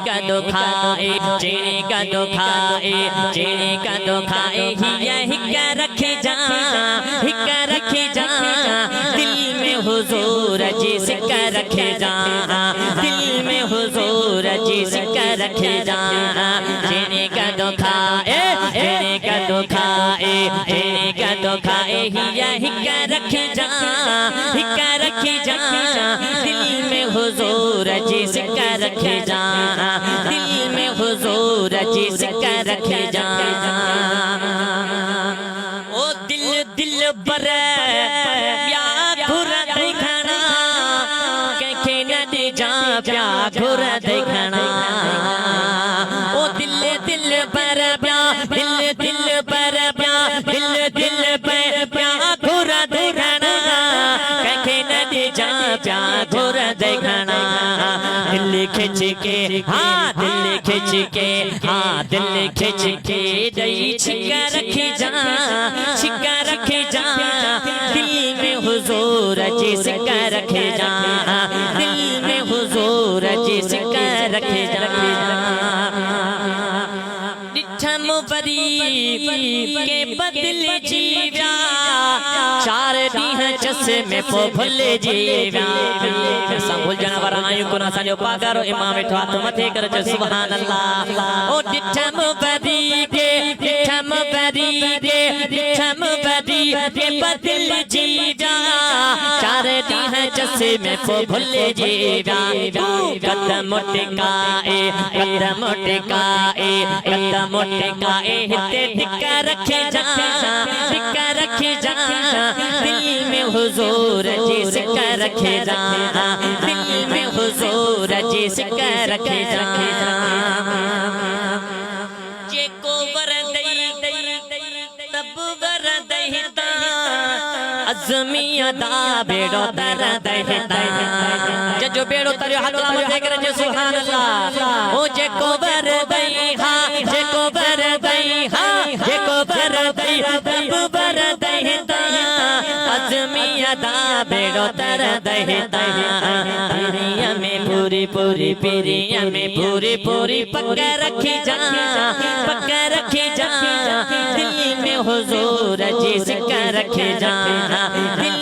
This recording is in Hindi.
का दुखाए जेने का दुखाए जेने का दुखाए हिक्का रखे जा हिक्का रखे जा दिल में हुजूर जिसका रखे जा दिल में हुजूर जिसका रखे जा जेने का दुखाए जेने का दुखाए जेने का दुखाए हिक्का रखे जा हिक्का रखे जा दिल में हुजूर जिसका रखे जा दिल में हुजूर जिसका रखे जा ओ दिल दिल पर प्यार देखना के न दे जा प्यार देखना ओ दिल दिल पर प्यार दिल दिल पर प्यार दिल दिल पर प्यार देखना के न दे जा प्यार देखना दिल खिंच के हाँ दिल खिंच के हाँ दिल खिंच के दई छिका रखे जा छिका रखे जा दिल में हुजूर जिसका रखे जा दिल में हुजूर जिसका रखे जा निठम बरी के बदल जीव्या चार दीह चश्मे पो भूल जीव्या संभुल जानवर आयु को ना साजो पागरो इमाम बैठा तो मथे कर जो सुभान अल्लाह ओ निठम बरी के बदल जीव्या चार दीह चश्मे पो भूल जीव्या कदम टिकाए कदम टिकाए कदम टिकाए हिते टिका रखे जा टिका रखे जा दिल में हुजूर जिसका रखे जा दिल में हुजूर जिसका रखे जा जे को वर दई तब वर दहिता अज़मिया दा बेड़ो तर दहिता जो बेड़ो तरियो हल्ला मते करे जो सुभान अल्लाह ओ जे को वर दई हा जे को वर दई हा जे को वर दई तब वर दहिता अज़मिया दा बेड़ो तर दहिता पिरिया में पूरी पूरी पिरिया में पूरी पूरी पक्का रखी जा पक्का रखी जा दिल में हुजूर जिसका रखे जा दिल